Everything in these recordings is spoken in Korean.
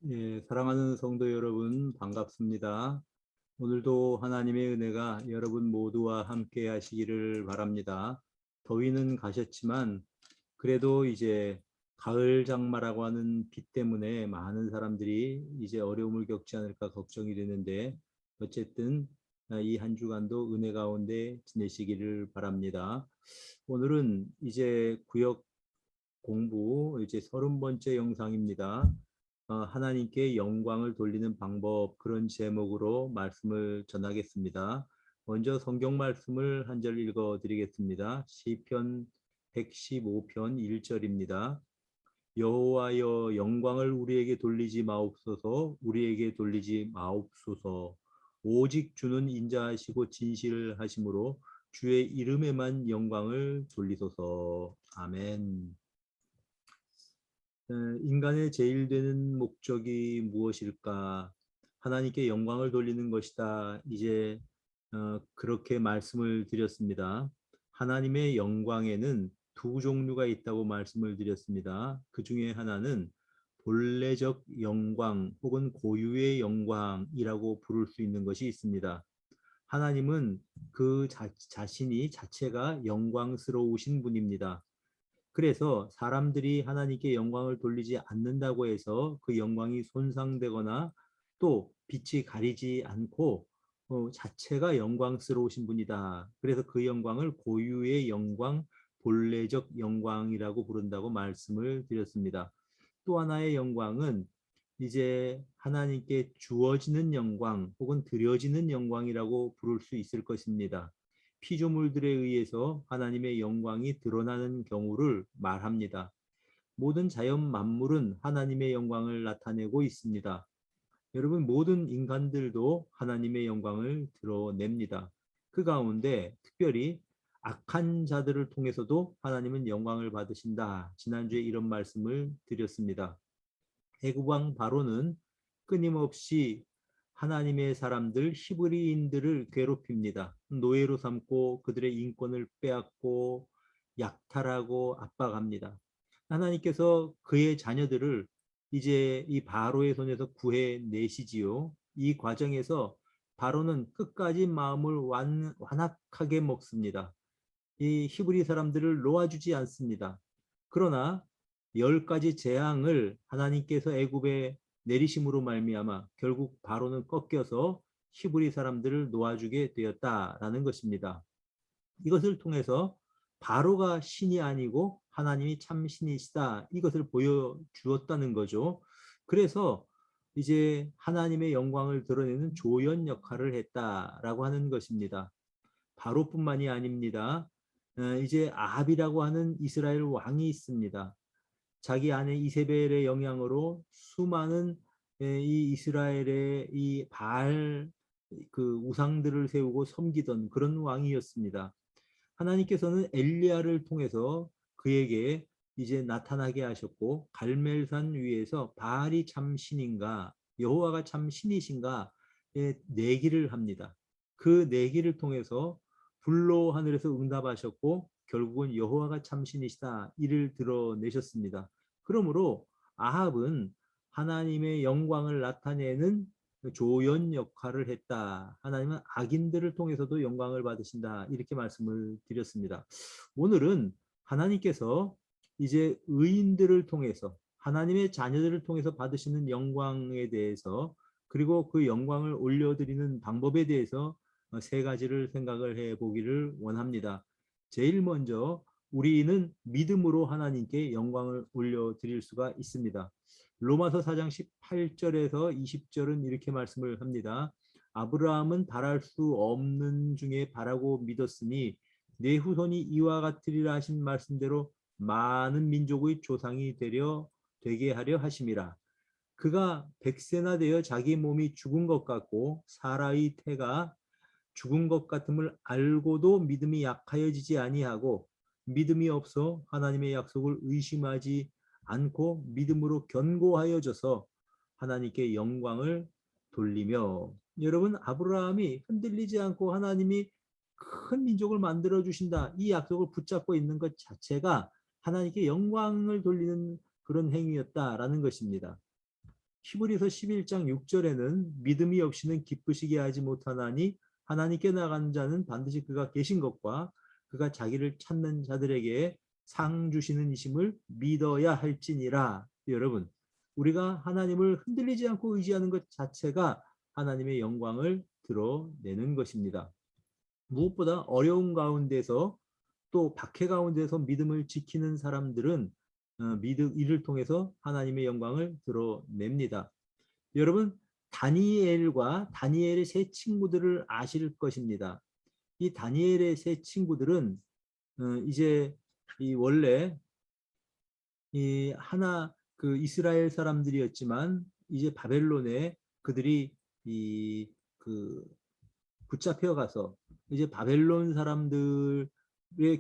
예, 사랑하는 성도 여러분, 반갑습니다. 오늘도 하나님의 은혜가 여러분 모두와 함께 하시기를 바랍니다. 더위는 가셨지만 그래도 이제 가을 장마라고 하는 비 때문에 많은 사람들이 이제 어려움을 겪지 않을까 걱정이 되는데 어쨌든 이 한 주간도 은혜 가운데 지내시기를 바랍니다. 오늘은 이제 구역 공부 이제 30번째 영상입니다. 하나님께 영광을 돌리는 방법, 그런 제목으로 말씀을 전하겠습니다. 먼저 성경 말씀을 한 절 읽어 드리겠습니다. 시편 115편 1절입니다. 여호와여, 영광을 우리에게 돌리지 마옵소서. 우리에게 돌리지 마옵소서. 오직 주는 인자하시고 진실하심으로 주의 이름에만 영광을 돌리소서. 아멘. 인간의 제일 되는 목적이 무엇일까? 하나님께 영광을 돌리는 것이다. 이제 그렇게 말씀을 드렸습니다. 하나님의 영광에는 두 종류가 있다고 말씀을 드렸습니다. 그 중에 하나는 본래적 영광 혹은 고유의 영광이라고 부를 수 있는 것이 있습니다. 하나님은 그 자신이 자체가 영광스러우신 분입니다. 그래서 사람들이 하나님께 영광을 돌리지 않는다고 해서 그 영광이 손상되거나 또 빛이 가리지 않고 자체가 영광스러우신 분이다. 그래서 그 영광을 고유의 영광, 본래적 영광이라고 부른다고 말씀을 드렸습니다. 또 하나의 영광은 이제 하나님께 주어지는 영광 혹은 드려지는 영광이라고 부를 수 있을 것입니다. 피조물들에 의해서 하나님의 영광이 드러나는 경우를 말합니다. 모든 자연 만물은 하나님의 영광을 나타내고 있습니다. 여러분, 모든 인간들도 하나님의 영광을 드러냅니다. 그 가운데 특별히 악한 자들을 통해서도 하나님은 영광을 받으신다. 지난주에 이런 말씀을 드렸습니다. 애굽 왕 바로는 끊임없이 하나님의 사람들 히브리인들을 괴롭힙니다. 노예로 삼고 그들의 인권을 빼앗고 약탈하고 압박합니다. 하나님께서 그의 자녀들을 이제 이 바로의 손에서 구해내시지요. 이 과정에서 바로는 끝까지 마음을 완악하게 먹습니다. 이 히브리 사람들을 놓아주지 않습니다. 그러나 10가지 재앙을 하나님께서 애굽에 내리심으로 말미암아 결국 바로는 꺾여서 히브리 사람들을 놓아주게 되었다라는 것입니다. 이것을 통해서 바로가 신이 아니고 하나님이 참 신이시다, 이것을 보여주었다는 거죠. 그래서 이제 하나님의 영광을 드러내는 조연 역할을 했다라고 하는 것입니다. 바로뿐만이 아닙니다. 이제 아합이라고 하는 이스라엘 왕이 있습니다. 자기 아내 이세벨의 영향으로 수많은 이 이스라엘의 이 바알 그 우상들을 세우고 섬기던 그런 왕이었습니다. 하나님께서는 엘리야를 통해서 그에게 이제 나타나게 하셨고, 갈멜산 위에서 바알이 참 신인가 여호와가 참 신이신가 내기를 합니다. 그 내기를 통해서 불로 하늘에서 응답하셨고 결국은 여호와가 참 신이시다, 이를 드러내셨습니다. 그러므로 아합은 하나님의 영광을 나타내는 조연 역할을 했다. 하나님은 악인들을 통해서도 영광을 받으신다. 이렇게 말씀을 드렸습니다. 오늘은 하나님께서 이제 의인들을 통해서, 하나님의 자녀들을 통해서 받으시는 영광에 대해서, 그리고 그 영광을 올려드리는 방법에 대해서 세 가지를 생각을 해 보기를 원합니다. 제일 먼저 우리는 믿음으로 하나님께 영광을 올려드릴 수가 있습니다. 로마서 4장 18절에서 20절은 이렇게 말씀을 합니다. 아브라함은 바랄 수 없는 중에 바라고 믿었으니 내 후손이 이와 같으리라 하신 말씀대로 많은 민족의 조상이 되게 하려 하심이라. 그가 100세나 되어 자기 몸이 죽은 것 같고 사라의 태가 죽은 것 같음을 알고도 믿음이 약하여지지 아니하고 믿음이 없어 하나님의 약속을 의심하지 않고 믿음으로 견고하여져서 하나님께 영광을 돌리며. 여러분, 아브라함이 흔들리지 않고 하나님이 큰 민족을 만들어 주신다, 이 약속을 붙잡고 있는 것 자체가 하나님께 영광을 돌리는 그런 행위였다라는 것입니다. 히브리서 11장 6절에는 믿음이 없이는 기쁘시게 하지 못하나니 하나님께 나가는 자는 반드시 그가 계신 것과 그가 자기를 찾는 자들에게 상 주시는 이심을 믿어야 할지니라. 여러분, 우리가 하나님을 흔들리지 않고 의지하는 것 자체가 하나님의 영광을 드러내는 것입니다. 무엇보다 어려운 가운데서 또 박해 가운데서 믿음을 지키는 사람들은 이를 통해서 하나님의 영광을 드러냅니다. 여러분, 다니엘과 다니엘의 세 친구들을 아실 것입니다. 이 다니엘의 세 친구들은 이제 이 원래 이 하나 그 이스라엘 사람들이었지만 이제 바벨론에 그들이 이 그 붙잡혀 가서 이제 바벨론 사람들의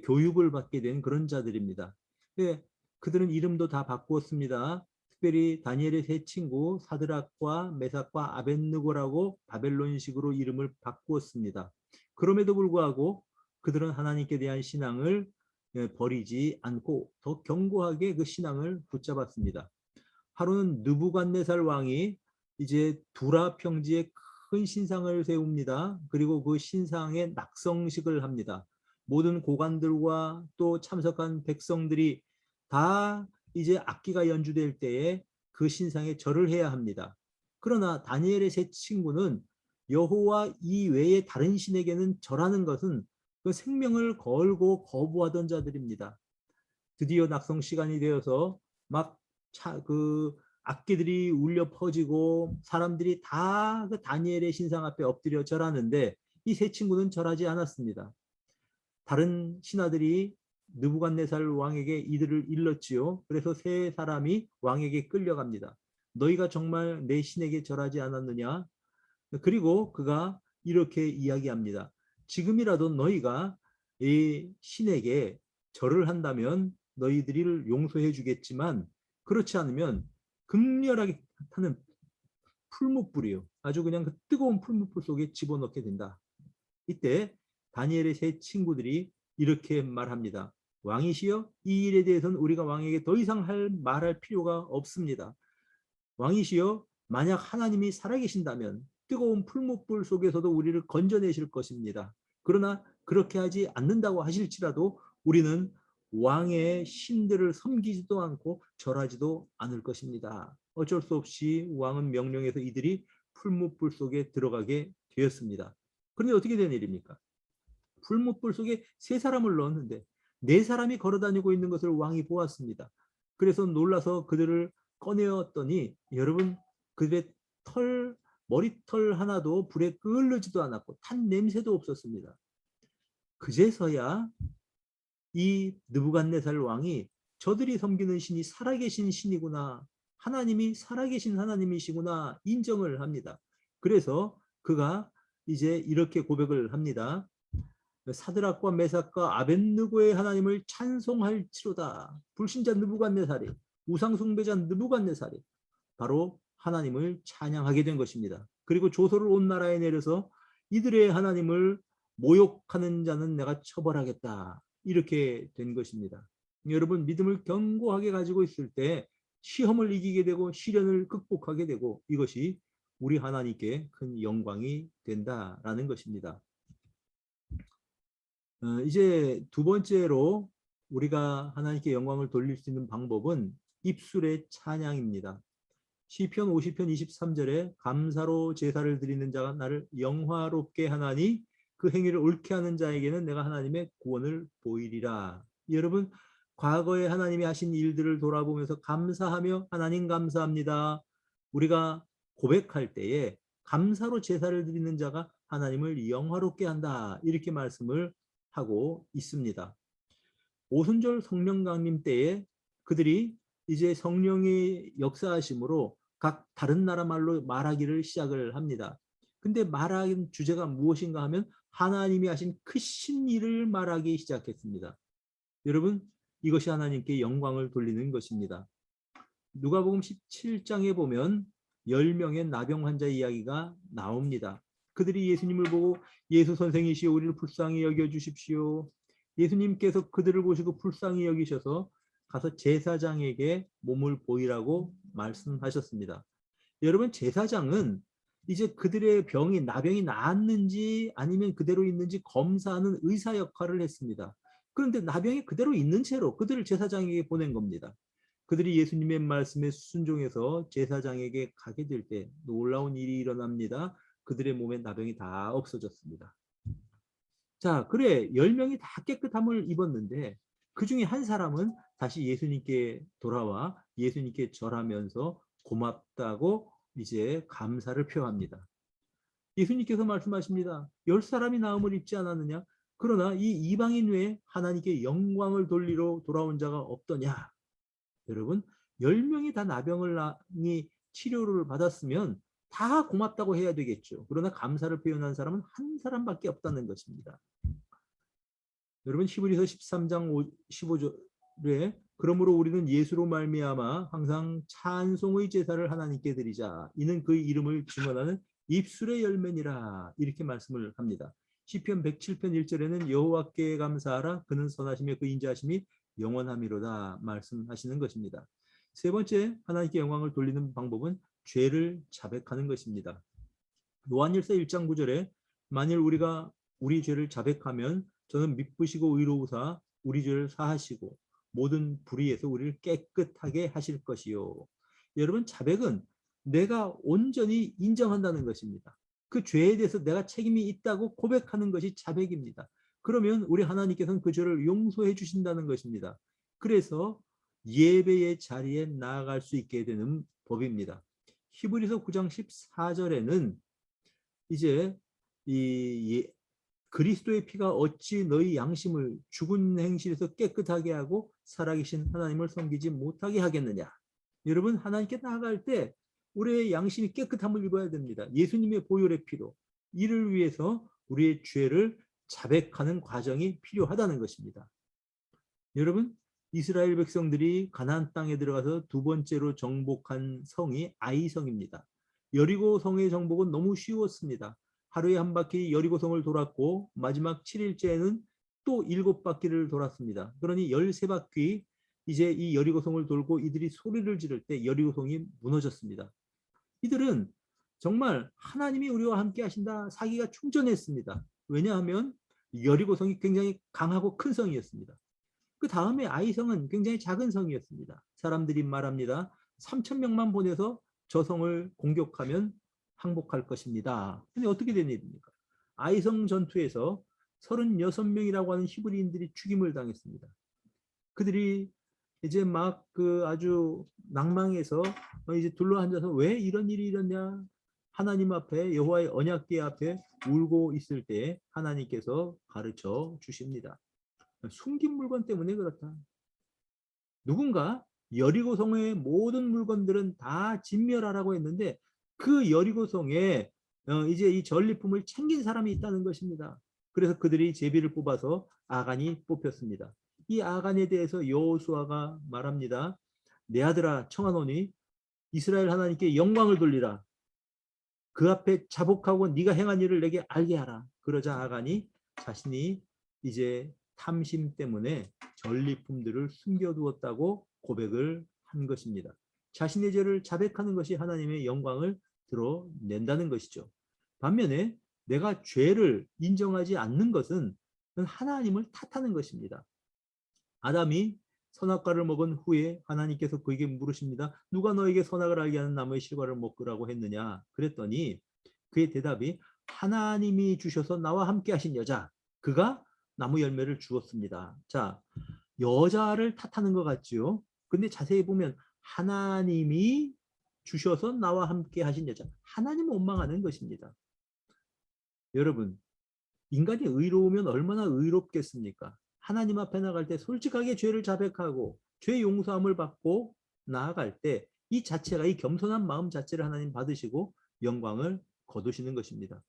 교육을 받게 된 그런 자들입니다. 네, 그들은 이름도 다 바꾸었습니다. 특별히 다니엘의 세 친구 사드락과 메삭과 아벳느고라고 바벨론식으로 이름을 바꾸었습니다. 그럼에도 불구하고 그들은 하나님께 대한 신앙을 버리지 않고 더 견고하게 그 신앙을 붙잡았습니다. 하루는 느부갓네살 왕이 이제 두라 평지에 큰 신상을 세웁니다. 그리고 그 신상에 낙성식을 합니다. 모든 고관들과 또 참석한 백성들이 다 이제 악기가 연주될 때에 그 신상에 절을 해야 합니다. 그러나 다니엘의 세 친구는 여호와 이외에 다른 신에게는 절하는 것은 그 생명을 걸고 거부하던 자들입니다. 드디어 낙성 시간이 되어서 막 그 악기들이 울려 퍼지고 사람들이 다 그 다니엘의 신상 앞에 엎드려 절하는데 이 세 친구는 절하지 않았습니다. 다른 신하들이 느부갓네살 왕에게 이들을 일렀지요. 그래서 세 사람이 왕에게 끌려갑니다. 너희가 정말 내 신에게 절하지 않았느냐? 그리고 그가 이렇게 이야기합니다. 지금이라도 너희가 이 신에게 절을 한다면 너희들을 용서해 주겠지만 그렇지 않으면 극렬하게 타는 풀무불이요. 아주 그냥 그 뜨거운 풀무불 속에 집어넣게 된다. 이때 다니엘의 세 친구들이 이렇게 말합니다. 왕이시여, 이 일에 대해서는 우리가 왕에게 더 이상 말할 필요가 없습니다. 왕이시여, 만약 하나님이 살아계신다면 뜨거운 풀무불 속에서도 우리를 건져내실 것입니다. 그러나 그렇게 하지 않는다고 하실지라도 우리는 왕의 신들을 섬기지도 않고 절하지도 않을 것입니다. 어쩔 수 없이 왕은 명령해서 이들이 풀무불 속에 들어가게 되었습니다. 그런데 어떻게 된 일입니까? 풀무불 속에 세 사람을 넣었는데 네 사람이 걸어다니고 있는 것을 왕이 보았습니다. 그래서 놀라서 그들을 꺼내었더니 여러분, 그들의 머리털 하나도 불에 끓르지도 않았고 탄 냄새도 없었습니다. 그제서야 이 느부갓네살 왕이 저들이 섬기는 신이 살아계신 신이구나, 하나님이 살아계신 하나님이시구나 인정을 합니다. 그래서 그가 이제 이렇게 고백을 합니다. 사드락과 메삭과 아벳느고의 하나님을 찬송할지로다. 불신자 느부갓네살이, 우상숭배자 느부갓네살이 바로 하나님을 찬양하게 된 것입니다. 그리고 조서를 온 나라에 내려서 이들의 하나님을 모욕하는 자는 내가 처벌하겠다. 이렇게 된 것입니다. 여러분, 믿음을 견고하게 가지고 있을 때 시험을 이기게 되고 시련을 극복하게 되고 이것이 우리 하나님께 큰 영광이 된다라는 것입니다. 이제 두 번째로 우리가 하나님께 영광을 돌릴 수 있는 방법은 입술의 찬양입니다. 시편 50편 23절에 감사로 제사를 드리는 자가 나를 영화롭게 하나니 그 행위를 옳게 하는 자에게는 내가 하나님의 구원을 보이리라. 여러분, 과거에 하나님이 하신 일들을 돌아보면서 감사하며 하나님 감사합니다. 우리가 고백할 때에 감사로 제사를 드리는 자가 하나님을 영화롭게 한다. 이렇게 말씀을 하고 있습니다. 오순절 성령 강림 때에 그들이 이제 성령의 역사하심으로 각 다른 나라 말로 말하기를 시작을 합니다. 근데 말하는 주제가 무엇인가 하면 하나님이 하신 크신 일을 말하기 시작했습니다. 여러분, 이것이 하나님께 영광을 돌리는 것입니다. 누가복음 17장에 보면 10명의 나병 환자 이야기가 나옵니다. 그들이 예수님을 보고 예수 선생이시여 우리를 불쌍히 여겨주십시오. 예수님께서 그들을 보시고 불쌍히 여기셔서 가서 제사장에게 몸을 보이라고 말씀하셨습니다. 여러분, 제사장은 이제 그들의 병이 나병이 나았는지 아니면 그대로 있는지 검사하는 의사 역할을 했습니다. 그런데 나병이 그대로 있는 채로 그들을 제사장에게 보낸 겁니다. 그들이 예수님의 말씀에 순종해서 제사장에게 가게 될 때 놀라운 일이 일어납니다. 그들의 몸에 나병이 다 없어졌습니다. 자, 그래 10명이 다 깨끗함을 입었는데 그 중에 한 사람은 다시 예수님께 돌아와 예수님께 절하면서 고맙다고 이제 감사를 표합니다. 예수님께서 말씀하십니다. 10사람이 나음을 입지 않았느냐? 그러나 이 이방인 외에 하나님께 영광을 돌리러 돌아온 자가 없더냐? 여러분, 10명이 다 나병이 치료를 받았으면 다 고맙다고 해야 되겠죠. 그러나 감사를 표현한 사람은 한 사람밖에 없다는 것입니다. 여러분, 히브리서 13장 15절에 그러므로 우리는 예수로 말미암아 항상 찬송의 제사를 하나님께 드리자. 이는 그의 이름을 증언하는 입술의 열매니라. 이렇게 말씀을 합니다. 시편 107편 1절에는 여호와께 감사하라. 그는 선하시며 그 인자하심이 영원함이로다. 말씀하시는 것입니다. 세 번째, 하나님께 영광을 돌리는 방법은 죄를 자백하는 것입니다. 요한일서 1장 9절에 만일 우리가 우리 죄를 자백하면 저는 미쁘시고 의로우사 우리 죄를 사하시고 모든 불의에서 우리를 깨끗하게 하실 것이요. 여러분, 자백은 내가 온전히 인정한다는 것입니다. 그 죄에 대해서 내가 책임이 있다고 고백하는 것이 자백입니다. 그러면 우리 하나님께서는 그 죄를 용서해 주신다는 것입니다. 그래서 예배의 자리에 나아갈 수 있게 되는 법입니다. 히브리서 9장 14절에는 이제 이 그리스도의 피가 어찌 너희 양심을 죽은 행실에서 깨끗하게 하고 살아계신 하나님을 섬기지 못하게 하겠느냐. 여러분, 하나님께 나아갈 때 우리의 양심이 깨끗함을 입어야 됩니다. 예수님의 보혈의 피로. 이를 위해서 우리의 죄를 자백하는 과정이 필요하다는 것입니다. 여러분, 이스라엘 백성들이 가나안 땅에 들어가서 두 번째로 정복한 성이 아이성입니다. 여리고 성의 정복은 너무 쉬웠습니다. 하루에 한 바퀴 여리고성을 돌았고 마지막 7일째에는 또 7바퀴를 돌았습니다. 그러니 13바퀴 이제 이 여리고성을 돌고 이들이 소리를 지를 때 여리고성이 무너졌습니다. 이들은 정말 하나님이 우리와 함께 하신다 사기가 충전했습니다. 왜냐하면 여리고성이 굉장히 강하고 큰 성이었습니다. 그 다음에 아이성은 굉장히 작은 성이었습니다. 사람들이 말합니다. 3,000명만 보내서 저 성을 공격하면 항복할 것입니다. 근데 어떻게 된 일입니까? 아이성 전투에서 36명이라고 하는 히브리인들이 죽임을 당했습니다. 그들이 이제 막 그 아주 낭망해서 이제 둘러앉아서 왜 이런 일이 일어냐? 하나님 앞에 여호와의 언약궤 앞에 울고 있을 때 하나님께서 가르쳐 주십니다. 숨긴 물건 때문에 그렇다. 누군가 여리고성의 모든 물건들은 다 진멸하라고 했는데 그 여리고성에 이제 이 전리품을 챙긴 사람이 있다는 것입니다. 그래서 그들이 제비를 뽑아서 아간이 뽑혔습니다. 이 아간에 대해서 여호수아가 말합니다. 내 아들아 청하노니 이스라엘 하나님께 영광을 돌리라. 그 앞에 자복하고 네가 행한 일을 내게 알게 하라. 그러자 아간이 자신이 이제 탐심 때문에 전리품들을 숨겨두었다고 고백을 한 것입니다. 자신의 죄를 자백하는 것이 하나님의 영광을 드러낸다는 것이죠. 반면에 내가 죄를 인정하지 않는 것은 하나님을 탓하는 것입니다. 아담이 선악과를 먹은 후에 하나님께서 그에게 물으십니다. 누가 너에게 선악을 알게 하는 나무의 실과를 먹으라고 했느냐? 그랬더니 그의 대답이 하나님이 주셔서 나와 함께 하신 여자, 그가 나무 열매를 주었습니다. 자, 여자를 탓하는 것 같지요? 근데 자세히 보면 하나님이 주셔서 나와 함께 하신 여자, 하나님을 원망하는 것입니다. 여러분, 인간이 의로우면 얼마나 의롭겠습니까? 하나님 앞에 나갈 때 솔직하게 죄를 자백하고 죄 용서함을 받고 나아갈 때 이 자체가 이 겸손한 마음 자체를 하나님 받으시고 영광을 거두시는 것입니다.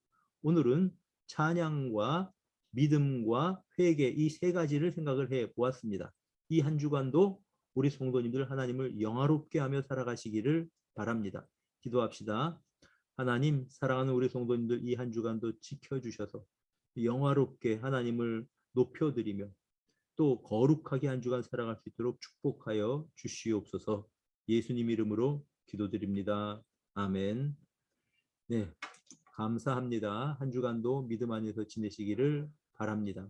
오늘은 찬양과 믿음과 회개 이 세 가지를 생각을 해 보았습니다. 이 한 주간도 우리 성도님들 하나님을 영화롭게 하며 살아가시기를 바랍니다. 기도합시다. 하나님, 사랑하는 우리 성도님들 이 한 주간도 지켜주셔서 영화롭게 하나님을 높여드리며 또 거룩하게 한 주간 살아갈 수 있도록 축복하여 주시옵소서. 예수님 이름으로 기도드립니다. 아멘. 네, 감사합니다. 한 주간도 믿음 안에서 지내시기를 바랍니다.